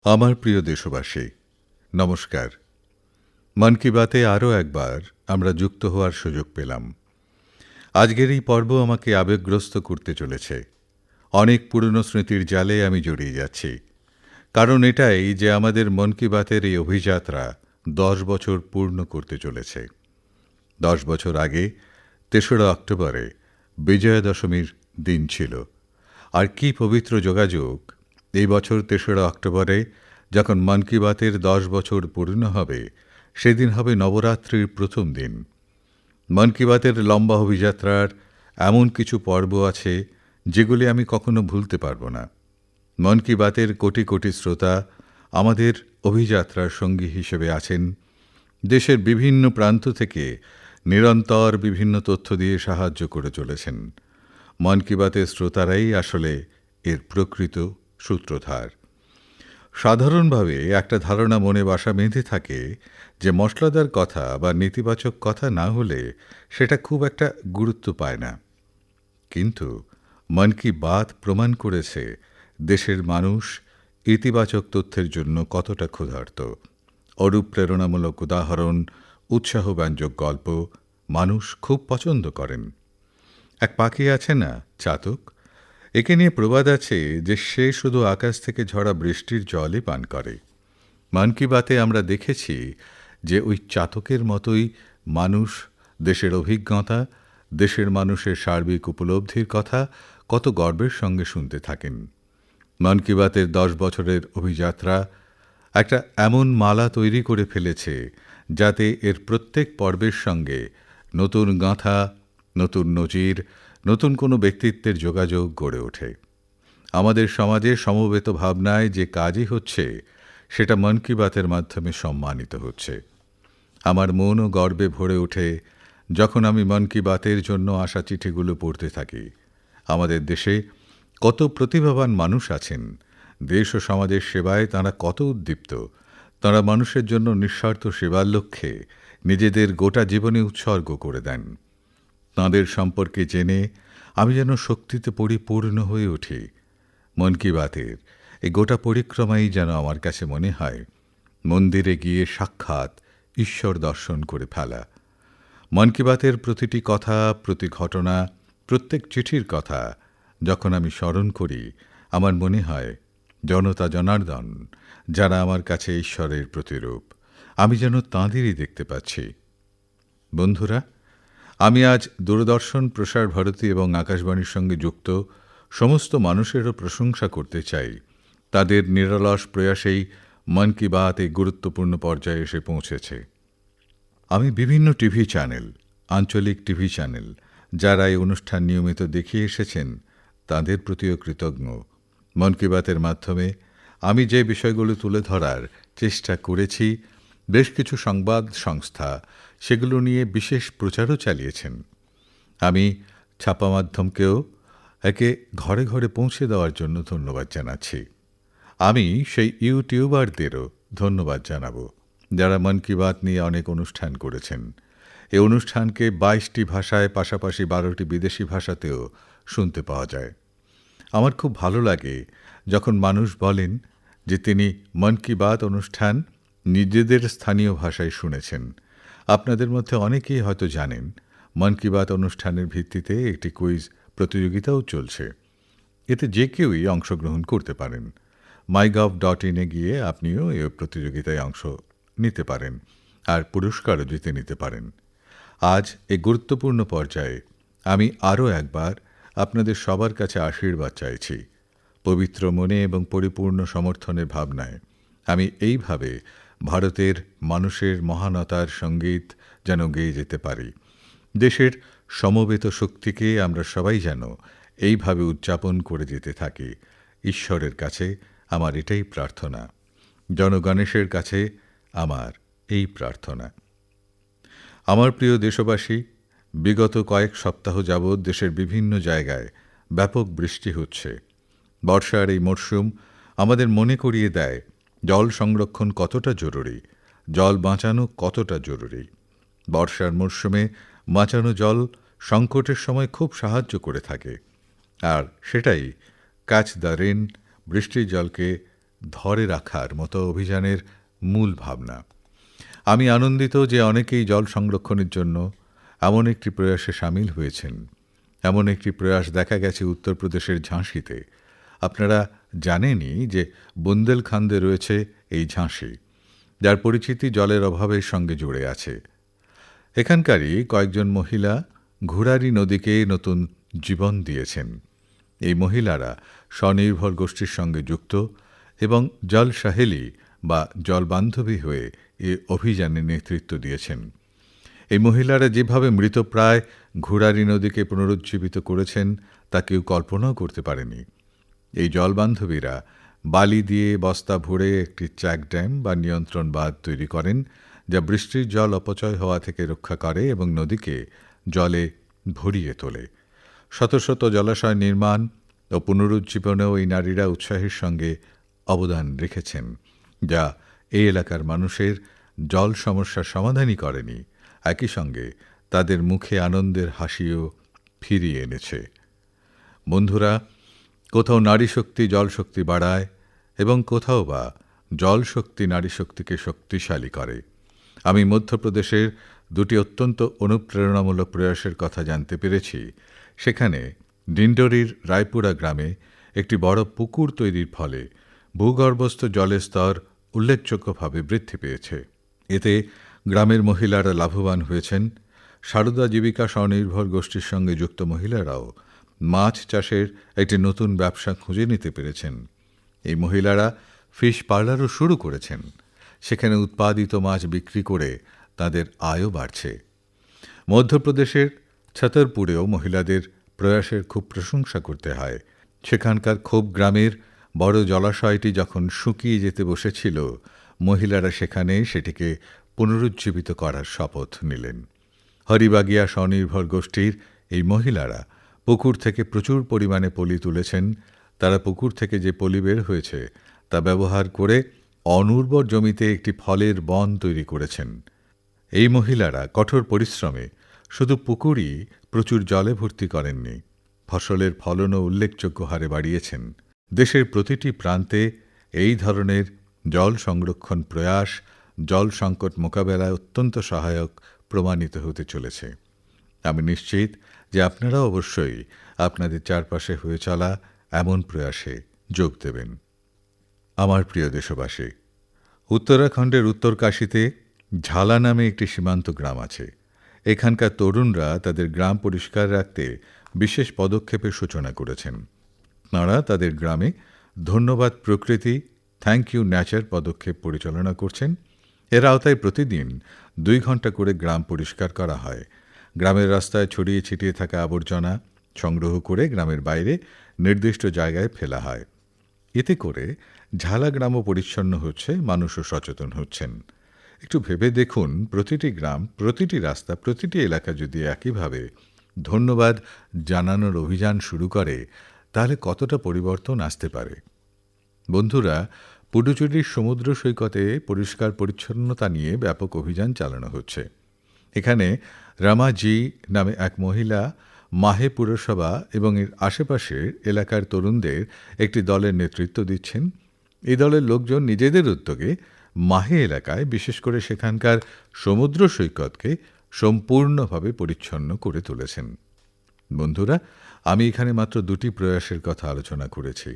আমার প্রিয় দেশবাসী, নমস্কার। মন কি বাতে আরও একবার আমরা যুক্ত হওয়ার সুযোগ পেলাম। আজকের এই পর্ব আমাকে আবেগগ্রস্ত করতে চলেছে। অনেক পুরনো স্মৃতির জালে আমি জড়িয়ে যাচ্ছি। কারণ এটাই যে আমাদের মন কি বাতের এই অভিযাত্রা ১০ বছর পূর্ণ করতে চলেছে। ১০ বছর আগে ৩রা অক্টোবরে বিজয়া দশমীর দিন ছিল। আর কি পবিত্র যোগাযোগ, এই বছর ৩রা অক্টোবরে যখন মন কি বাতের ১০ বছর পূর্ণ হবে, সেদিন হবে নবরাত্রির প্রথম দিন। মন কি বাতের লম্বা অভিযাত্রার এমন কিছু পর্ব আছে যেগুলি আমি কখনো ভুলতে পারবো না। মন কি বাতের কোটি কোটি শ্রোতা আমাদের অভিযাত্রার সঙ্গী হিসেবে আছেন। দেশের বিভিন্ন প্রান্ত থেকে নিরন্তর বিভিন্ন তথ্য দিয়ে সাহায্য করে চলেছেন। মন কি বাতের শ্রোতারাই আসলে এর প্রকৃত সূত্রধার। সাধারণভাবে একটা ধারণা মনে বাসা বেঁধে থাকে যে মশলাদার কথা বা নেতিবাচক কথা না হলে সেটা খুব একটা গুরুত্ব পায় না। কিন্তু মন কি বাত প্রমাণ করেছে দেশের মানুষ ইতিবাচক তথ্যের জন্য কতটা ক্ষুধার্ত। অনুপ্রেরণামূলক উদাহরণ, উৎসাহব্যঞ্জক গল্প মানুষ খুব পছন্দ করেন। এক পাখি আছে না, চাতক, একে নিয়ে প্রবাদ আছে যে সে শুধু আকাশ থেকে ঝরা বৃষ্টির জলই পান করে। মন কি বাতে আমরা দেখেছি যে ওই চাতকের মতোই মানুষ দেশের অভিজ্ঞতা, দেশের মানুষের সার্বিক উপলব্ধির কথা কত গর্বের সঙ্গে শুনতে থাকেন। মন কি বাতের ১০ বছরের অভিযাত্রা একটা এমন মালা তৈরি করে ফেলেছে যাতে এর প্রত্যেক পর্বের সঙ্গে নতুন গাঁথা, নতুন নজির, নতুন কোনো ব্যক্তিত্বের যোগাযোগ গড়ে ওঠে। আমাদের সমাজে সমবেত ভাবনায় যে কাজই হচ্ছে সেটা মন কি বাতের মাধ্যমে সম্মানিত হচ্ছে। আমার মনও গর্বে ভরে ওঠে যখন আমি মন কি বাতের জন্য আসা চিঠিগুলো পড়তে থাকি। আমাদের দেশে কত প্রতিভাবান মানুষ আছেন। দেশ ও সমাজের সেবায় তাঁরা কত উদ্দীপ্ত। তাঁরা মানুষের জন্য নিঃস্বার্থ সেবার লক্ষ্যে নিজেদের গোটা জীবনে উৎসর্গ করে দেন। তাঁদের সম্পর্কে জেনে আমি যেন শক্তিতে পরিপূর্ণ হয়ে উঠি। মন কি বাতের এই গোটা পরিক্রমাই যেন আমার কাছে মনে হয় মন্দিরে গিয়ে সাক্ষাৎ ঈশ্বর দর্শন করে ফেলা। মন কি বাতের প্রতিটি কথা, প্রতি ঘটনা, প্রত্যেক চিঠির কথা যখন আমি স্মরণ করি, আমার মনে হয় জনতা জনার্দন, যারা আমার কাছে ঈশ্বরের প্রতিরূপ, আমি যেন তাঁদেরই দেখতে পাচ্ছি। বন্ধুরা, আমি আজ দূরদর্শন, প্রসার ভারতী এবং আকাশবাণীর সঙ্গে যুক্ত সমস্ত মানুষেরও প্রশংসা করতে চাই। তাদের নিরলস প্রয়াসেই মন কি বাত এই গুরুত্বপূর্ণ পর্যায়ে এসে পৌঁছেছে। আমি বিভিন্ন টিভি চ্যানেল, আঞ্চলিক টিভি চ্যানেল, যারা এই অনুষ্ঠান নিয়মিত দেখিয়ে এসেছেন, তাদের প্রতিও কৃতজ্ঞ। মন কি বাতের মাধ্যমে আমি যে বিষয়গুলো তুলে ধরার চেষ্টা করেছি, বেশ কিছু সংবাদ সংস্থা সেগুলো নিয়ে বিশেষ প্রচারও চালিয়েছেন। আমি ছাপা মাধ্যমকেও একে ঘরে ঘরে পৌঁছে দেওয়ার জন্য ধন্যবাদ জানাচ্ছি। আমি সেই ইউটিউবারদেরও ধন্যবাদ জানাব যারা মন কি বাত নিয়ে অনেক অনুষ্ঠান করেছেন। এই অনুষ্ঠানকে ২২টি ভাষায়, পাশাপাশি ১২টি বিদেশি ভাষাতেও শুনতে পাওয়া যায়। আমার খুব ভালো লাগে যখন মানুষ বলেন যে তিনি মন কি বাত অনুষ্ঠান নিজেদের স্থানীয় ভাষায় শুনেছেন। আপনাদের মধ্যে অনেকেই হয়তো জানেন মন কি বাত অনুষ্ঠানের ভিত্তিতে একটি কুইজ প্রতিযোগিতাও চলছে। এতে যে কেউই অংশগ্রহণ করতে পারেন। mygov.in এ গিয়ে আপনিও এই প্রতিযোগিতায় অংশ নিতে পারেন আর পুরস্কারও জিতে নিতে পারেন। আজ এই গুরুত্বপূর্ণ পর্যায়ে আমি আরও একবার আপনাদের সবার কাছে আশীর্বাদ চাইছি। পবিত্র মনে এবং পরিপূর্ণ সমর্থনের ভাবনায় আমি এইভাবে ভারতের মানুষের মহানতার সঙ্গীত যেন গেয়ে যেতে পারি। দেশের সমবেত শক্তিকে আমরা সবাই যেন এইভাবে উদযাপন করে যেতে থাকি। ঈশ্বরের কাছে আমার এটাই প্রার্থনা, জনগণেশের কাছে আমার এই প্রার্থনা। আমার প্রিয় দেশবাসী, বিগত কয়েক সপ্তাহ যাবৎ দেশের বিভিন্ন জায়গায় ব্যাপক বৃষ্টি হচ্ছে। বর্ষার এই মরশুম আমাদের মনে করিয়ে দেয় জল সংরক্ষণ কতটা জরুরি, জল বাঁচানো কতটা জরুরি। বর্ষার মরশুমে বাঁচানো জল সংকটের সময় খুব সাহায্য করে থাকে। আর সেটাই ক্যাচ দ্য রেন, বৃষ্টির জলকে ধরে রাখার মতো অভিযানের মূল ভাবনা। আমি আনন্দিত যে অনেকেই জল সংরক্ষণের জন্য এমন একটি প্রয়াসে সামিল হয়েছেন। এমন একটি প্রয়াস দেখা গেছে উত্তরপ্রদেশের ঝাঁসিতে। আপনারা জানেনই যে বুন্দেলখণ্ডে রয়েছে এই ঝাঁসি, যার পরিচিতি জলের অভাবের সঙ্গে জুড়ে আছে। এখানকারই কয়েকজন মহিলা ঘুরারি নদীকে নতুন জীবন দিয়েছেন। এই মহিলারা স্বনির্ভর গোষ্ঠীর সঙ্গে যুক্ত এবং জল সহেলি বা জলবান্ধবী হয়ে এ অভিযানে নেতৃত্ব দিয়েছেন। এই মহিলারা যেভাবে মৃতপ্রায় ঘুরারি নদীকে পুনরুজ্জীবিত করেছেন তা কেউ কল্পনাও করতে পারেনি। এই জলবান্ধবীরা বালি দিয়ে বস্তা ভরে একটি চেক ড্যাম বা নিয়ন্ত্রণ বাঁধ তৈরি করেন, যা বৃষ্টির জল অপচয় হওয়া থেকে রক্ষা করে এবং নদীকে জলে ভরিয়ে তোলে। শত শত জলাশয় নির্মাণ ও পুনরুজ্জীবনেও এই নারীরা উৎসাহের সঙ্গে অবদান রেখেছেন, যা এই এলাকার মানুষের জল সমস্যার সমাধানই করেনি, একই সঙ্গে তাদের মুখে আনন্দের হাসিও ফিরিয়ে এনেছে। বন্ধুরা, কোথাও নারী শক্তি জল শক্তি বাড়ায় এবং কোথাও বা জল শক্তি নারী শক্তিকে শক্তিশালী করে। আমি মধ্যপ্রদেশের দুটি অত্যন্ত অনুপ্রেরণামূলক প্রয়াসের কথা জানতে পেরেছি। সেখানে ডিন্ডোরির রায়পুরা গ্রামে একটি বড় পুকুর তৈরির ফলে ভূগর্ভস্থ জলের স্তর উল্লেখযোগ্যভাবে বৃদ্ধি পেয়েছে। এতে গ্রামের মহিলারা লাভবান হয়েছেন। সারদা জীবিকা স্বনির্ভর গোষ্ঠীর সঙ্গে যুক্ত মহিলারাও মাছ চাষের একটি নতুন ব্যবসা খুঁজে নিতে পেরেছেন। এই মহিলারা ফিশ পার্লারও শুরু করেছেন। সেখানে উৎপাদিত মাছ বিক্রি করে তাদের আয়ও বাড়ছে। মধ্যপ্রদেশের ছতরপুরেও মহিলাদের প্রয়াসের খুব প্রশংসা করতে হয়। সেখানকার খোব গ্রামের বড় জলাশয়টি যখন শুকিয়ে যেতে বসেছিল, মহিলারা সেখানে সেটিকে পুনরুজ্জীবিত করার শপথ নিলেন। হরিবাগিয়া স্বনির্ভর গোষ্ঠীর এই মহিলারা পুকুর থেকে প্রচুর পরিমাণে পলি তুলেছেন। তারা পুকুর থেকে যে পলি বের হয়েছে তা ব্যবহার করে অনুর্বর জমিতে একটি ফলের বন তৈরি করেছেন। এই মহিলারা কঠোর পরিশ্রমে শুধু পুকুরই প্রচুর জলে ভর্তি করেননি, ফসলের ফলনও উল্লেখযোগ্য হারে বাড়িয়েছেন। দেশের প্রতিটি প্রান্তে এই ধরনের জল সংরক্ষণ প্রয়াস জল সংকট মোকাবেলায় অত্যন্ত সহায়ক প্রমাণিত হতে চলেছে। আমি নিশ্চিত যে আপনারাও অবশ্যই আপনাদের চারপাশে হয়ে চলা এমন প্রয়াসে যোগ দেবেন। আমার প্রিয় দেশবাসী, উত্তরাখণ্ডের উত্তরকাশীতে ঝালা নামে একটি সীমান্ত গ্রাম আছে। এখানকার তরুণরা তাদের গ্রাম পরিষ্কার রাখতে বিশেষ পদক্ষেপের সূচনা করেছেন। তাঁরা তাদের গ্রামে ধন্যবাদ প্রকৃতি, থ্যাংক ইউ নেচার পদক্ষেপ পরিচালনা করছেন। এর আওতায় প্রতিদিন 2 ঘন্টা করে গ্রাম পরিষ্কার করা হয়। গ্রামের রাস্তায় ছড়িয়ে ছিটিয়ে থাকা আবর্জনা সংগ্রহ করে গ্রামের বাইরে নির্দিষ্ট জায়গায় ফেলা হয়। এতে করে ঝালা গ্রামও পরিচ্ছন্ন হচ্ছে, মানুষও সচেতন হচ্ছেন। একটু ভেবে দেখুন, প্রতিটি গ্রাম, প্রতিটি রাস্তা, প্রতিটি এলাকা যদি একইভাবে ধন্যবাদ জানানোর অভিযান শুরু করে, তাহলে কতটা পরিবর্তন আসতে পারে। বন্ধুরা, পুডুচেরির সমুদ্র সৈকতে পরিষ্কার পরিচ্ছন্নতা নিয়ে ব্যাপক অভিযান চালানো হচ্ছে। এখানে রামাজি নামে এক মহিলা মাহে পুরসভা এবং এর আশেপাশের এলাকার তরুণদের একটি দলের নেতৃত্ব দিচ্ছেন। এই দলের লোকজন নিজেদের উদ্যোগে মাহে এলাকায়, বিশেষ করে সেখানকার সমুদ্র সৈকতকে সম্পূর্ণভাবে পরিচ্ছন্ন করে তুলেছেন। বন্ধুরা, আমি এখানে মাত্র 2টি প্রয়াসের কথা আলোচনা করেছি।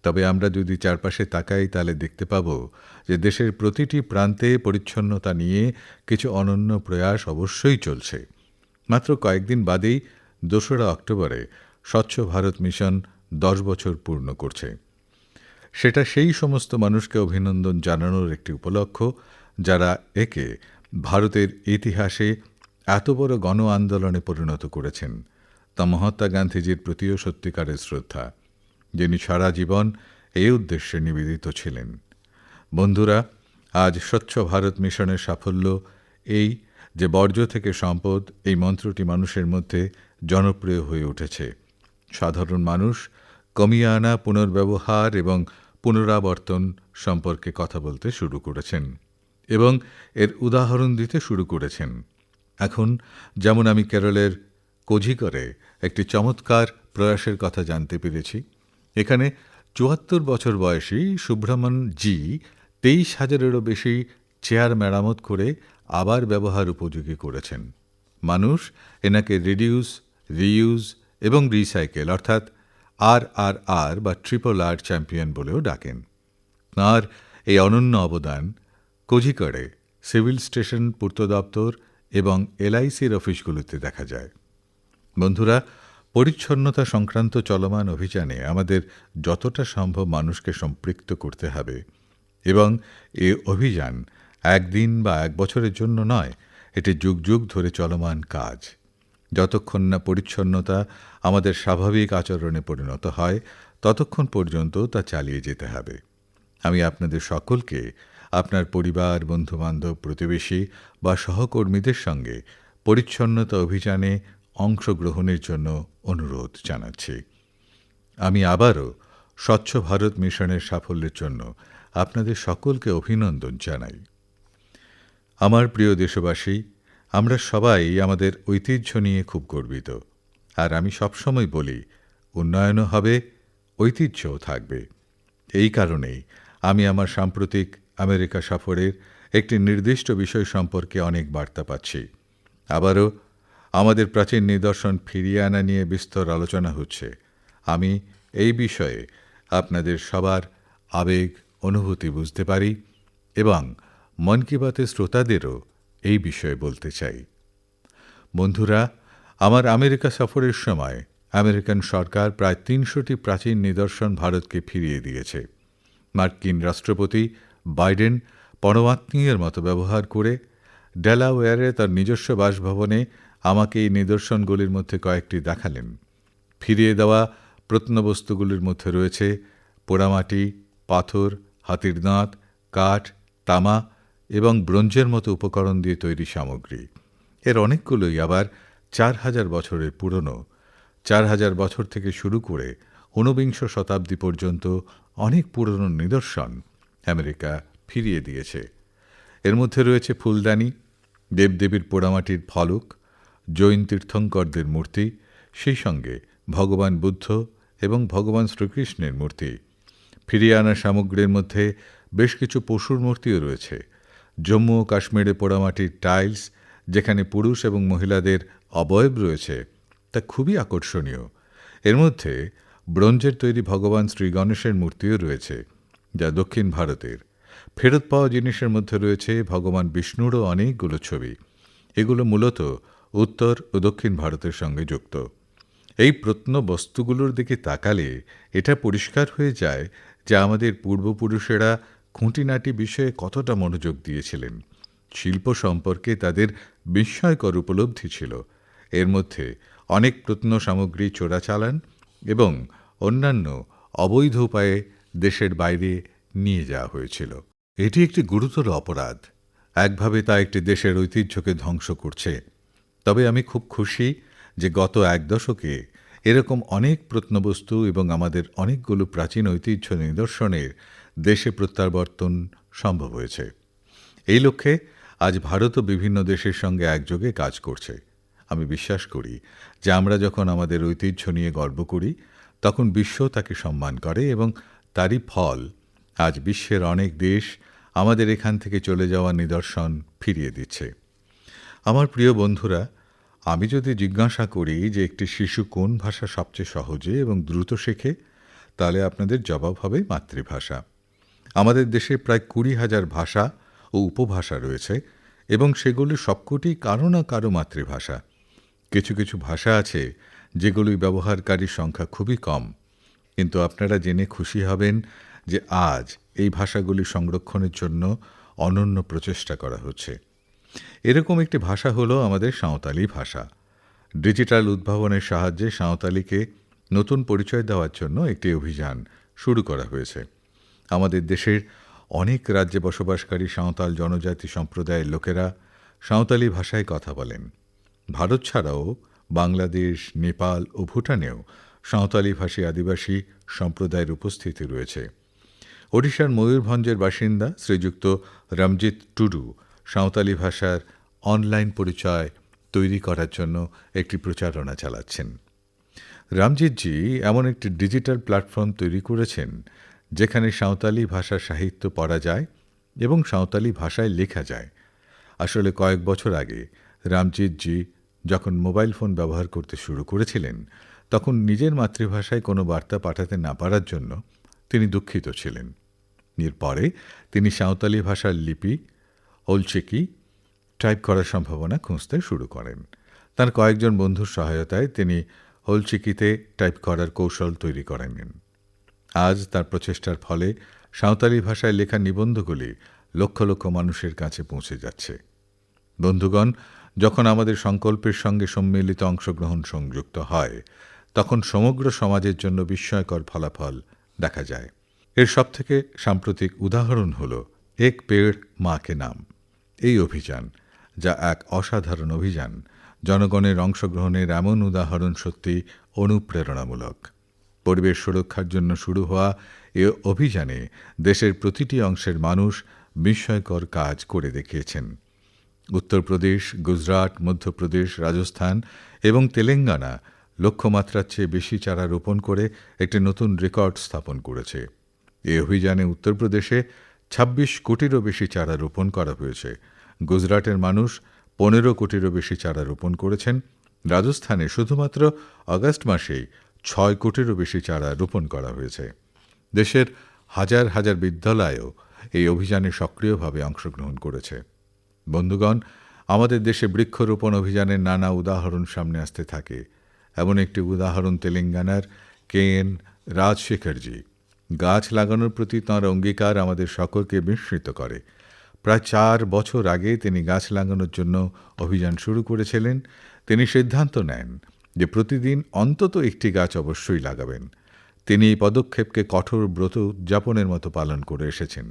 তবে আমরা যদি চারপাশে তাকাই তাহলে দেখতে পাব যে দেশের প্রতিটি প্রান্তে পরিচ্ছন্নতা নিয়ে কিছু অনন্য প্রয়াস অবশ্যই চলছে। মাত্র কয়েকদিন বাদেই 2রা অক্টোবরে স্বচ্ছ ভারত মিশন 10 বছর পূর্ণ করছে। সেটা সেই সমস্ত মানুষকে অভিনন্দন জানানোর একটি উপলক্ষ যারা একে ভারতের ইতিহাসে এত বড় গণ আন্দোলনে পরিণত করেছেন। তা মহাত্মা গান্ধীজির প্রতিও সত্যিকারের শ্রদ্ধা, যিনি সারা জীবন এই উদ্দেশ্যে নিবেদিত ছিলেন। বন্ধুরা, আজ স্বচ্ছ ভারত মিশনের সাফল্য এই যে বর্জ্য থেকে সম্পদ এই মন্ত্রটি মানুষের মধ্যে জনপ্রিয় হয়ে উঠেছে। সাধারণ মানুষ কমিয়ে আনা পুনর্ব্যবহার এবং পুনরাবর্তন সম্পর্কে কথা বলতে শুরু করেছেন এবং এর উদাহরণ দিতে শুরু করেছেন। এখন যেমন আমি কেরলের কোঝিকোড়ে একটি চমৎকার প্রয়াসের কথা জানতে পেরেছি। এখানে ৭৪ বছর বয়সী সুব্রহ্মণ্য জি ২৩,০০০-এরও বেশি চেয়ার মেরামত করে আবার ব্যবহার উপযোগী করেছেন। মানুষ এনাকে রিডিউস, রিইউজ এবং রিসাইকেল অর্থাৎ RRR বা ট্রিপল আর চ্যাম্পিয়ন বলেও ডাকেন। তাঁর এই অনন্য অবদান কোঝিকড়ে সিভিল স্টেশন, পূর্ত দপ্তর এবং LICর অফিসগুলোতে দেখা যায়। বন্ধুরা, পরিচ্ছন্নতা সংক্রান্ত চলমান অভিযানে আমাদের যতটা সম্ভব মানুষকে সম্পৃক্ত করতে হবে এবং এই অভিযান একদিন বা এক বছরের জন্য নয়, এটি যুগ যুগ ধরে চলমান কাজ। যতক্ষণ না পরিচ্ছন্নতা আমাদের স্বাভাবিক আচরণে পরিণত হয়, ততক্ষণ পর্যন্ত তা চালিয়ে যেতে হবে। আমি আপনাদের সকলকে আপনার পরিবার, বন্ধুবান্ধব, প্রতিবেশী বা সহকর্মীদের সঙ্গে পরিচ্ছন্নতা অভিযানে অংশগ্রহণের জন্য অনুরোধ জানাচ্ছি। আমি আবারও স্বচ্ছ ভারত মিশনের সাফল্যের জন্য আপনাদের সকলকে অভিনন্দন জানাই। আমার প্রিয় দেশবাসী, আমরা সবাই আমাদের ঐতিহ্য নিয়ে খুব গর্বিত। আর আমি সবসময় বলি, উন্নয়নও হবে, ঐতিহ্যও থাকবে। এই কারণেই আমি আমার সাম্প্রতিক আমেরিকা সফরের একটি নির্দিষ্ট বিষয় সম্পর্কে অনেক বার্তা পাচ্ছি। আবারও আমাদের প্রাচীন নিদর্শন ফিরিয়ে আনা নিয়ে বিস্তর আলোচনা হচ্ছে। আমি এই বিষয়ে আপনাদের সবার আবেগ, অনুভূতি বুঝতে পারি এবং মন কি বাতের শ্রোতাদেরও এই বিষয়ে বলতে চাই। বন্ধুরা, আমার আমেরিকা সফরের সময় আমেরিকান সরকার প্রায় ৩০০টি প্রাচীন নিদর্শন ভারতকে ফিরিয়ে দিয়েছে। মার্কিন রাষ্ট্রপতি বাইডেন পরমাত্মীয়ের মতো ব্যবহার করে ডেলাওয়্যারে তার নিজস্ব বাসভবনে আমাকে এই নিদর্শনগুলির মধ্যে কয়েকটি দেখালেন। ফিরিয়ে দেওয়া প্রত্নবস্তুগুলির মধ্যে রয়েছে পোড়ামাটি, পাথর, হাতির দাঁত, কাঠ, তামা এবং ব্রোঞ্জের মতো উপকরণ দিয়ে তৈরি সামগ্রী। এর অনেকগুলোই আবার ৪,০০০ বছরের পুরনো। ৪,০০০ বছর থেকে শুরু করে ঊনবিংশ শতাব্দী পর্যন্ত অনেক পুরনো নিদর্শন আমেরিকা ফিরিয়ে দিয়েছে। এর মধ্যে রয়েছে ফুলদানি, দেবদেবীর পোড়ামাটির ফলক, জৈন তীর্থঙ্করদের মূর্তি, সেই সঙ্গে ভগবান বুদ্ধ এবং ভগবান শ্রীকৃষ্ণের মূর্তি। ফিরিয়ে আনা সামগ্রীর মধ্যে বেশ কিছু পশুর মূর্তিও রয়েছে। জম্মু ও কাশ্মীরে পোড়ামাটির টাইলস, যেখানে পুরুষ এবং মহিলাদের অবয়ব রয়েছে, তা খুবই আকর্ষণীয়। এর মধ্যে ব্রোঞ্জের তৈরি ভগবান শ্রী গণেশের মূর্তিও রয়েছে, যা দক্ষিণ ভারতের। ফেরত পাওয়া জিনিসের মধ্যে রয়েছে ভগবান বিষ্ণুরও অনেকগুলো ছবি। এগুলো মূলত উত্তর ও দক্ষিণ ভারতের সঙ্গে যুক্ত। এই প্রত্নবস্তুগুলোর দিকে তাকালে এটা পরিষ্কার হয়ে যায় যে আমাদের পূর্বপুরুষেরা খুঁটিনাটি বিষয়ে কতটা মনোযোগ দিয়েছিলেন। শিল্প সম্পর্কে তাদের বিস্ময়কর উপলব্ধি ছিল। এর মধ্যে অনেক প্রত্ন সামগ্রী চোরাচালান এবং অন্যান্য অবৈধ উপায়ে দেশের বাইরে নিয়ে যাওয়া হয়েছিল। এটি একটি গুরুতর অপরাধ। একভাবে তা একটি দেশের ঐতিহ্যকে ধ্বংস করছে। তবে আমি খুব খুশি যে গত এক দশকে এরকম অনেক প্রত্নবস্তু এবং আমাদের অনেকগুলো প্রাচীন ঐতিহ্য নিদর্শনের দেশে প্রত্যাবর্তন সম্ভব হয়েছে। এই লক্ষ্যে আজ ভারতও বিভিন্ন দেশের সঙ্গে একযোগে কাজ করছে। আমি বিশ্বাস করি যে আমরা যখন আমাদের ঐতিহ্য নিয়ে গর্ব করি, তখন বিশ্ব তাকে সম্মান করে এবং তারই ফল আজ বিশ্বের অনেক দেশ আমাদের এখান থেকে চলে যাওয়া নিদর্শন ফিরিয়ে দিচ্ছে। আমার প্রিয় বন্ধুরা, আমি যদি জিজ্ঞাসা করি যে একটি শিশু কোন ভাষা সবচেয়ে সহজে এবং দ্রুত শেখে, তাহলে আপনাদের জবাব হবে মাতৃভাষা। আমাদের দেশে প্রায় ২০,০০০ ভাষা ও উপভাষা রয়েছে এবং সেগুলি সবকটি কারো না কারো মাতৃভাষা। কিছু কিছু ভাষা আছে যেগুলি ব্যবহারকারীর সংখ্যা খুবই কম, কিন্তু আপনারা জেনে খুশি হবেন যে আজ এই ভাষাগুলি সংরক্ষণের জন্য অনন্য প্রচেষ্টা করা হচ্ছে। এরকম একটি ভাষা হলো আমাদের সাঁওতালি ভাষা। ডিজিটাল উদ্ভাবনের সাহায্যে সাঁওতালিকে নতুন পরিচয় দেওয়ার জন্য একটি অভিযান শুরু করা হয়েছে। আমাদের দেশের অনেক রাজ্যে বসবাসকারী সাঁওতাল জনজাতি সম্প্রদায়ের লোকেরা সাঁওতালি ভাষায় কথা বলেন। ভারত ছাড়াও বাংলাদেশ, নেপাল ও ভুটানেও সাঁওতালি ভাষী আদিবাসী সম্প্রদায়ের উপস্থিতি রয়েছে। ওড়িশার ময়ূরভঞ্জের বাসিন্দা শ্রীযুক্ত রমজিৎ টুডু সাঁওতালি ভাষার অনলাইন পরিচয় তৈরি করার জন্য একটি প্রচারণা চালাচ্ছেন। রামজিৎজি এমন একটি ডিজিটাল প্ল্যাটফর্ম তৈরি করেছেন যেখানে সাঁওতালি ভাষার সাহিত্য পড়া যায় এবং সাঁওতালি ভাষায় লেখা যায়। আসলে কয়েক বছর আগে রামজিৎজি যখন মোবাইল ফোন ব্যবহার করতে শুরু করেছিলেন, তখন নিজের মাতৃভাষায় কোনো বার্তা পাঠাতে না পারার জন্য তিনি দুঃখিত ছিলেন। এরপরে তিনি সাঁওতালি ভাষার লিপি ওলচেকি টাইপ করার সম্ভাবনা খুঁজতে শুরু করেন। তার কয়েকজন বন্ধুর সহায়তায় তিনি হোলচিকিতে টাইপ করার কৌশল তৈরি করে নেন। আজ তার প্রচেষ্টার ফলে সাঁওতালি ভাষায় লেখা নিবন্ধগুলি লক্ষ লক্ষ মানুষের কাছে পৌঁছে যাচ্ছে। বন্ধুগণ, যখন আমাদের সংকল্পের সঙ্গে সম্মিলিত অংশগ্রহণ সংযুক্ত হয়, তখন সমগ্র সমাজের জন্য বিস্ময়কর ফলাফল দেখা যায়। এর সবথেকে সাম্প্রতিক উদাহরণ হল এক পেড় মা কে নাম, এই অভিযান, যা এক অসাধারণ অভিযান। জনগণের অংশগ্রহণের এমন উদাহরণ সত্যি অনুপ্রেরণামূলক। পরিবেশ সুরক্ষার জন্য শুরু হওয়া এ অভিযানে দেশের প্রতিটি অংশের মানুষ বিস্ময়কর কাজ করে দেখিয়েছেন। উত্তরপ্রদেশ, গুজরাট, মধ্যপ্রদেশ, রাজস্থান এবং তেলেঙ্গানা লক্ষ্যমাত্রার চেয়ে বেশি চারা রোপণ করে একটি নতুন রেকর্ড স্থাপন করেছে। এই অভিযানে উত্তরপ্রদেশে ২৬ কোটিরও বেশি চারা রোপণ করা হয়েছে। গুজরাটের মানুষ ১৫ কোটিরও বেশি চারা রোপণ করেছেন। রাজস্থানে শুধুমাত্র আগস্ট মাসেই ৬ কোটিরও বেশি চারা রোপণ করা হয়েছে। দেশের হাজার হাজার বিদ্যালয়ও এই অভিযানে সক্রিয়ভাবে অংশগ্রহণ করেছে। বন্ধুগণ, আমাদের দেশে বৃক্ষরোপণ অভিযানের নানা উদাহরণ সামনে আসতে থাকে। এমন একটি উদাহরণ তেলেঙ্গানার কেএন রাজশেখরজি। গাছ লাগানোর প্রতি তাঁর অঙ্গীকার আমাদের সকলকে বিস্মিত করে। প্রায় ৪ বছর আগে তিনি গাছ লাগানোর জন্য অভিযান শুরু করেছিলেন। তিনি সিদ্ধান্ত নেন যে প্রতিদিন অন্তত একটি গাছ অবশ্যই লাগাবেন। তিনি এই পদক্ষেপকে কঠোর ব্রত উদযাপনের মতো পালন করে এসেছেন।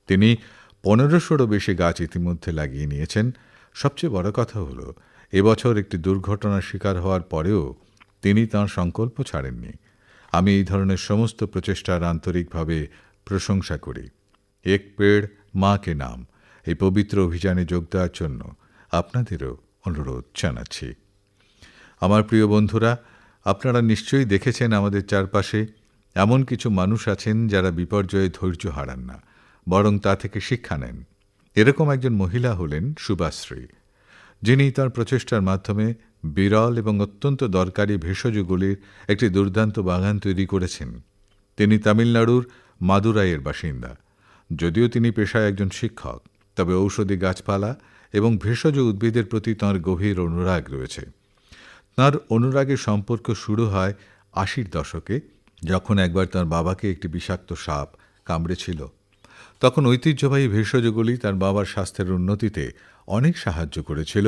তিনি ১৫০০রও বেশি গাছ ইতিমধ্যে লাগিয়ে নিয়েছেন। সবচেয়ে বড় কথা হলো, এবছর একটি দুর্ঘটনার শিকার হওয়ার পরেও তিনি তাঁর সংকল্প ছাড়েননি। আমি এই ধরনের সমস্ত প্রচেষ্টার আন্তরিকভাবে প্রশংসা করি। এক পেড় মা কে নাম এই পবিত্র অভিযানে যোগ দেওয়ার জন্য আপনাদেরও অনুরোধ জানাচ্ছি। আমার প্রিয় বন্ধুরা, আপনারা নিশ্চয়ই দেখেছেন আমাদের চারপাশে এমন কিছু মানুষ আছেন যারা বিপর্যয়ে ধৈর্য হারান না, বরং তা থেকে শিক্ষা নেন। এরকম একজন মহিলা হলেন শুভাশ্রী, যিনি তাঁর প্রচেষ্টার মাধ্যমে বিরল এবং অত্যন্ত দরকারি ভেষজগুলির একটি দুর্দান্ত বাগান তৈরি করেছেন। তিনি তামিলনাড়ুর মাদুরাইয়ের বাসিন্দা। যদিও তিনি পেশায় একজন শিক্ষক, তবে ঔষধি গাছপালা এবং ভেষজ উদ্ভিদের প্রতি তাঁর গভীর অনুরাগ রয়েছে। তাঁর অনুরাগের সম্পর্ক শুরু হয় ৮০-র দশকে, যখন একবার তাঁর বাবাকে একটি বিষাক্ত সাপ কামড়েছিল। তখন ঐতিহ্যবাহী ভেষজগুলি তার বাবার স্বাস্থ্যের উন্নতিতে অনেক সাহায্য করেছিল।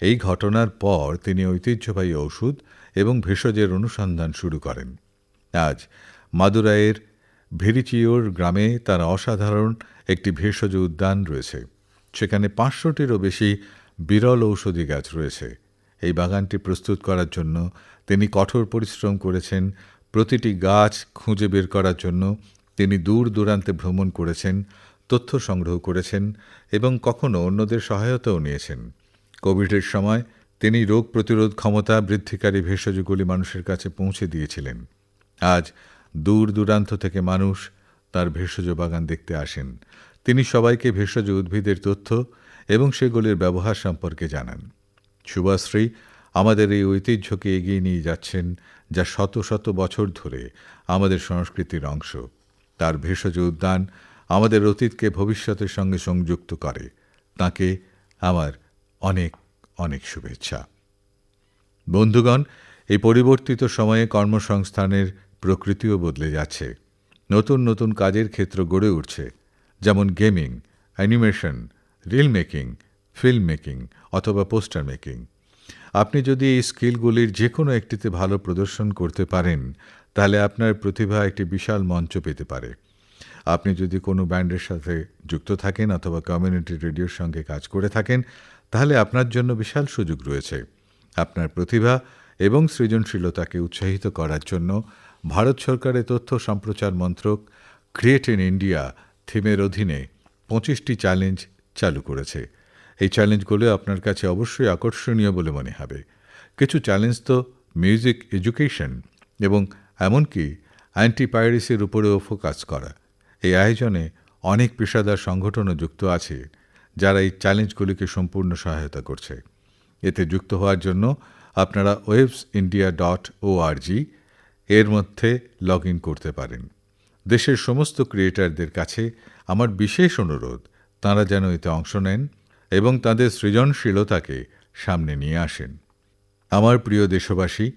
এই ঘটনার পর তিনি ঐতিহ্যবাহী ওষুধ এবং ভেষজের অনুসন্ধান শুরু করেন। আজ মাদুরাইয়ের ভেরিচিওর গ্রামে তার অসাধারণ একটি ভেষজ উদ্যান রয়েছে। সেখানে ৫০০টিরও বেশি বিরল ঔষধি গাছ রয়েছে। এই বাগানটি প্রস্তুত করার জন্য তিনি কঠোর পরিশ্রম করেছেন। প্রতিটি গাছ খুঁজে বের করার জন্য তিনি দূর দূরান্তে ভ্রমণ করেছেন, তথ্য সংগ্রহ করেছেন এবং কখনো অন্যদের সহায়তাও নিয়েছেন। কোভিডের সময় তিনি রোগ প্রতিরোধ ক্ষমতা বৃদ্ধিকারী ভেষজগুলি মানুষের কাছে পৌঁছে দিয়েছিলেন। আজ দূর দূরান্ত থেকে মানুষ তার ভেষজ বাগান দেখতে আসেন। তিনি সবাইকে ভেষজ উদ্ভিদের তথ্য এবং সেগুলির ব্যবহার সম্পর্কে জানান। শুভাশ্রী আমাদের এই ঐতিহ্যকে এগিয়ে নিয়ে যাচ্ছেন, যা শত শত বছর ধরে আমাদের সংস্কৃতির অংশ। তার ভেষজ উদ্যান আমাদের অতীতকে ভবিষ্যতের সঙ্গে সংযুক্ত করে। তাকে আমার অনেক অনেক শুভেচ্ছা। বন্ধুগণ, এই পরিবর্তিত সময়ে কর্মসংস্থানের প্রকৃতিও বদলে যাচ্ছে। নতুন নতুন কাজের ক্ষেত্র গড়ে উঠছে, যেমন gaming, animation, reel making, film making অথবা পোস্টার মেকিং। আপনি যদি এই স্কিলগুলির যে কোনো একটিতে ভালো প্রদর্শন করতে পারেন, তাহলে আপনার প্রতিভা একটি বিশাল মঞ্চ পেতে পারে। আপনি যদি কোনো ব্যান্ডের সাথে যুক্ত থাকেন অথবা কমিউনিটি রেডিওর সঙ্গে কাজ করে থাকেন, তাহলে আপনার জন্য বিশাল সুযোগ রয়েছে। আপনার প্রতিভা এবং সৃজনশীলতাকে উৎসাহিত করার জন্য ভারত সরকারের তথ্য সম্প্রচার মন্ত্রক ক্রিয়েট ইন ইন্ডিয়া থিমের অধীনে ২৫টি চ্যালেঞ্জ চালু করেছে। এই চ্যালেঞ্জগুলো আপনার কাছে অবশ্যই আকর্ষণীয় বলে মনে হবে। কিছু চ্যালেঞ্জ তো মিউজিক এডুকেশন এবং এমনকি অ্যান্টিপাইরেসির উপরেও ফোকাস করা। এই আয়োজনে অনেক পেশাদার সংগঠনও যুক্ত আছে, যারা এই চ্যালেঞ্জগুলিকে সম্পূর্ণ সহায়তা করছে। এতে যুক্ত হওয়ার জন্য আপনারা websindia.org এর মধ্যে লগ ইন করতে পারেন। দেশের সমস্ত ক্রিয়েটরদের কাছে আমার বিশেষ অনুরোধ, তাঁরা যেন এতে অংশ নেন এবং তাদের সৃজনশীলতাকে সামনে নিয়ে আসেন। আমার প্রিয় দেশবাসী,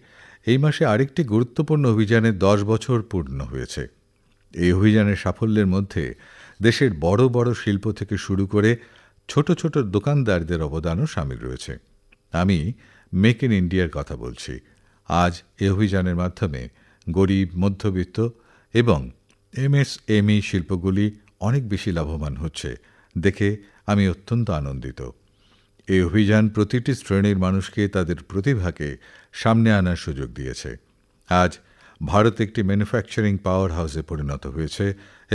এই মাসে আরেকটি গুরুত্বপূর্ণ অভিযানের 10 বছর পূর্ণ হয়েছে। এই অভিযানের সাফল্যের মধ্যে দেশের বড় বড় শিল্প থেকে শুরু করে ছোট ছোট দোকানদারদের অবদানও শামিল রয়েছে। আমি মেক ইন ইন্ডিয়ার কথা বলছি। আজ এই অভিযানের মাধ্যমে গরিব, মধ্যবিত্ত এবং এমএসএমই শিল্পগুলি অনেক বেশি লাভবান হচ্ছে দেখে আমি অত্যন্ত আনন্দিত। এই অভিযান প্রতিটি শ্রেণীর মানুষকে তাদের প্রতিভাকে সামনে আনার সুযোগ দিয়েছে। আজ ভারত একটি ম্যানুফ্যাকচারিং পাওয়ার হাউসে পরিণত হয়েছে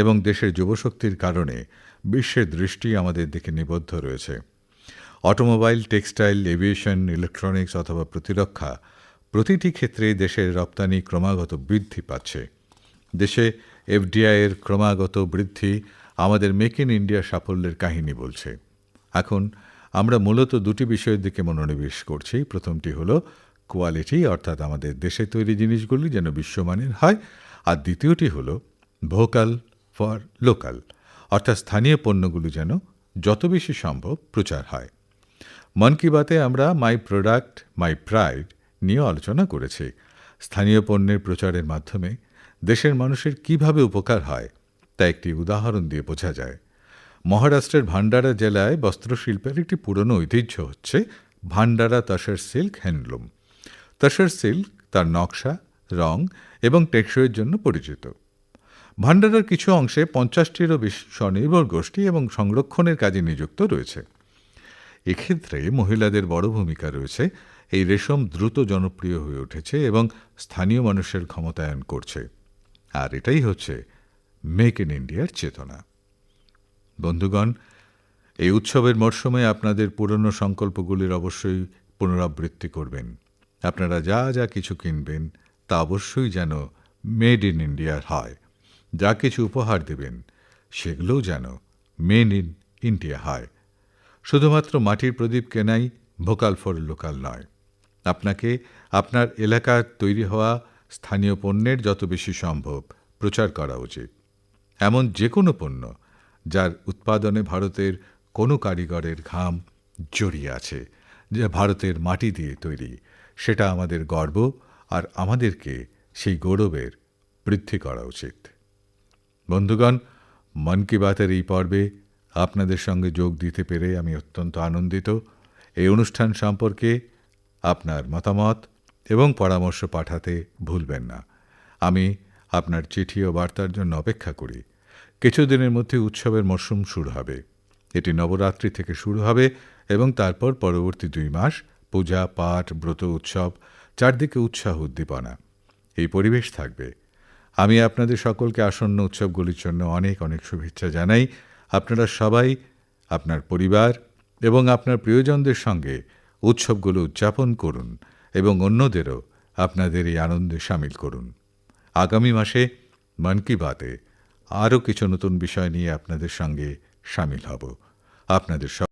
এবং দেশের যুবশক্তির কারণে বিশ্বের দৃষ্টি আমাদের দিকে নিবদ্ধ রয়েছে। অটোমোবাইল, টেক্সটাইল, এভিয়েশন, ইলেকট্রনিক্স অথবা প্রতিরক্ষা, প্রতিটি ক্ষেত্রে দেশের রপ্তানি ক্রমাগত বৃদ্ধি পাচ্ছে। দেশে এফডিআইয়ের ক্রমাগত বৃদ্ধি আমাদের মেক ইন ইন্ডিয়া সাফল্যের কাহিনী বলছে। এখন আমরা মূলত দুটি বিষয়ের দিকে মনোনিবেশ করছি। প্রথমটি হলো কোয়ালিটি, অর্থাৎ আমাদের দেশে তৈরি জিনিসগুলি যেন বিশ্বমানের হয়, আর দ্বিতীয়টি হলো ভোকাল ফর লোকাল, অর্থাৎ স্থানীয় পণ্যগুলি যেন যত বেশি সম্ভব প্রচার হয়। মন কি বাতে আমরা মাই প্রোডাক্ট মাই প্রাইড নিয়ে আলোচনা করেছি। স্থানীয় পণ্যের প্রচারের মাধ্যমে দেশের মানুষের কীভাবে উপকার হয় তা একটি উদাহরণ দিয়ে বোঝা যায়। মহারাষ্ট্রের ভান্ডারা জেলায় বস্ত্রশিল্পের একটি পুরনো ঐতিহ্য হচ্ছে Bhandara tussar silk handloom. Tussar silk তার নকশা, রং এবং টেকসইয়ের জন্য পরিচিত। ভান্ডারার কিছু অংশে 50টিরও বেশি স্বনির্ভর গোষ্ঠী এবং সংরক্ষণের কাজে নিযুক্ত রয়েছে। এক্ষেত্রে মহিলাদের বড় ভূমিকা রয়েছে। এই রেশম দ্রুত জনপ্রিয় হয়ে উঠেছে এবং স্থানীয় মানুষের ক্ষমতায়ন করছে। আর এটাই হচ্ছে মেক ইন ইন্ডিয়ার চেতনা। বন্ধুগণ, এই উৎসবের মরশুমে আপনাদের পুরনো সংকল্পগুলির অবশ্যই পুনরাবৃত্তি করবেন। আপনারা যা যা কিছু কিনবেন তা অবশ্যই যেন মেড ইন ইন্ডিয়ার হয়। যা কিছু উপহার দেবেন সেগুলোও যেন মেড ইন ইন্ডিয়া হয়। শুধুমাত্র মাটির প্রদীপ কেনাই ভোকাল ফর লোকাল নয়। আপনাকে আপনার এলাকার তৈরি হওয়া স্থানীয় পণ্যের যত বেশি সম্ভব প্রচার করা উচিত। এমন যে কোনো পণ্য যার উৎপাদনে ভারতের কোনো কারিগরের ঘাম জড়িয়ে আছে, যা ভারতের মাটি দিয়ে তৈরি, সেটা আমাদের গর্ব, আর আমাদেরকে সেই গৌরবের বৃদ্ধি করা উচিত। বন্ধুগণ, মন কি বাতের এই পর্বে আপনাদের সঙ্গে যোগ দিতে পেরে আমি অত্যন্ত আনন্দিত। এই অনুষ্ঠান সম্পর্কে আপনার মতামত এবং পরামর্শ পাঠাতে ভুলবেন না। আমি আপনার চিঠি ও বার্তার জন্য অপেক্ষা করি। কিছুদিনের মধ্যে উৎসবের মরশুম শুরু হবে। এটি নবরাত্রি থেকে শুরু হবে এবং তারপর পরবর্তী 2 মাস পূজা, পাঠ, ব্রত, উৎসব, চারদিকে উৎসাহ উদ্দীপনা, এই পরিবেশ থাকবে। আমি আপনাদের সকলকে আসন্ন উৎসবগুলির জন্য অনেক অনেক শুভেচ্ছা জানাই। আপনারা সবাই আপনার পরিবার এবং আপনার প্রিয়জনদের সঙ্গে উৎসবগুলো উদযাপন করুন এবং অন্যদেরও আপনাদের এই আনন্দে সামিল করুন। আগামী মাসে মন কি বাতে আরও কিছু নতুন বিষয় নিয়ে আপনাদের সঙ্গে সামিল হব। আপনাদের